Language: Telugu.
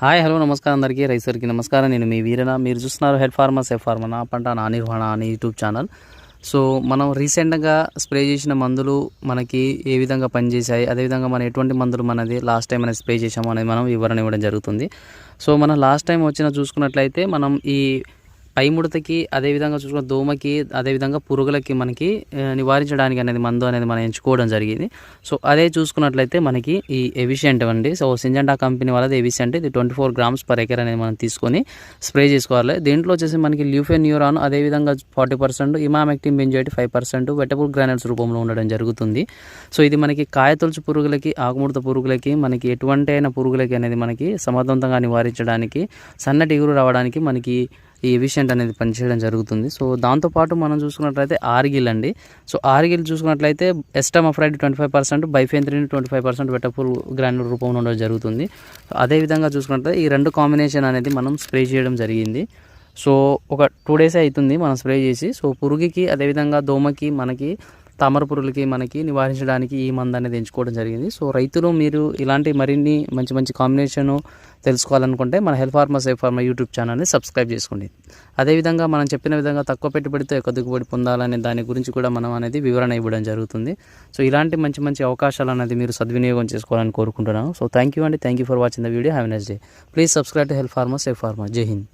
హాయ్ హలో నమస్కారం అందరికీ రైతులకి నమస్కారం. నేను మీ వీరన. మీరు చూస్తున్నారు హెడ్ ఫార్మర్ సేఫ్ ఫార్మర్ నా పంట నా నిర్వహణ అని యూట్యూబ్ ఛానల్. సో మనం రీసెంట్గా స్ప్రే చేసిన మందులు మనకి ఏ విధంగా పనిచేశాయి, అదేవిధంగా మనం ఎటువంటి మందులు మనది లాస్ట్ టైం అనేది స్ప్రే చేసాము అనేది మనం వివరణ ఇవ్వడం జరుగుతుంది. సో మనం లాస్ట్ టైం చూసుకున్నట్లయితే మనం ఈ పై ముడతకి, అదేవిధంగా చూసుకున్న దోమకి, అదేవిధంగా పురుగులకి మనకి నివారించడానికి అనేది మందు అనేది మనం ఎంచుకోవడం జరిగింది. సో అదే చూసుకున్నట్లయితే మనకి ఈ ఎవిషియంట్ అండి. సో సింజెంటా కంపెనీ వాళ్ళది ఎవిషియంట్, ఇది 24 grams per acre అనేది మనం తీసుకొని స్ప్రే చేసుకోవాలి. దీంట్లో వచ్చేసి మనకి ల్యూఫెన్యూరాన్, అదేవిధంగా 40%, ఇమామెక్టిన్ బెంజోయేట్ 5%, వెటబుల్ గ్రానల్స్ రూపంలో ఉండడం జరుగుతుంది. సో ఇది మనకి కాయతొలుచు పురుగులకి, ఆకుముడత పురుగులకి, మనకి ఎటువంటి అయిన పురుగులకి అనేది మనకి సమర్థవంతంగా నివారించడానికి, సన్నటి ఎగురు రావడానికి మనకి ఈ ఎవిషియంట్ అనేది పనిచేయడం జరుగుతుంది. సో దాంతోపాటు మనం చూసుకున్నట్లయితే ఆర్గిల్ అండి. సో ఆర్గిల్ చూసుకున్నట్లయితే ఎస్టామఫ్రైడ్ 25%, బైఫెంత్రిన్ 25% వెటబుల్ గ్రాన్యుల్ రూపంలో ఉండడం జరుగుతుంది. అదేవిధంగా చూసుకున్నట్లయితే ఈ రెండు కాంబినేషన్ అనేది మనం స్ప్రే చేయడం జరిగింది. సో ఒక 2 days అవుతుంది మనం స్ప్రే చేసి. సో పురుగుకి, అదేవిధంగా దోమకి, మనకి తామర పురుగులకి మనకి నివారించడానికి ఈ మందు అనేది ఎంచుకోవడం జరిగింది. సో రైతులు మీరు ఇలాంటి మరిన్ని మంచి మంచి కాంబినేషను తెలుసుకోవాలనుకుంటే మన health farmer safe farmer YouTube ఛానల్ని సబ్స్క్రైబ్ చేసుకోండి. అదేవిధంగా మనం చెప్పిన విధంగా తక్కువ పెట్టుబడితో ఎక్కువ దిగుబడి పొందాలనే దాని గురించి కూడా మనం అనేది వివరణ ఇవ్వడం జరుగుతుంది. సో ఇలాంటి మంచి మంచి అవకాశాలు అనేది మీరు సద్వినియోగం చేసుకోవాలని కోరుకుంటున్నాను. సో థ్యాంక్ యూ అండి. Thank you for watching the video. Have a nice day. Please subscribe to health farmer safe farmer. Jai Hind.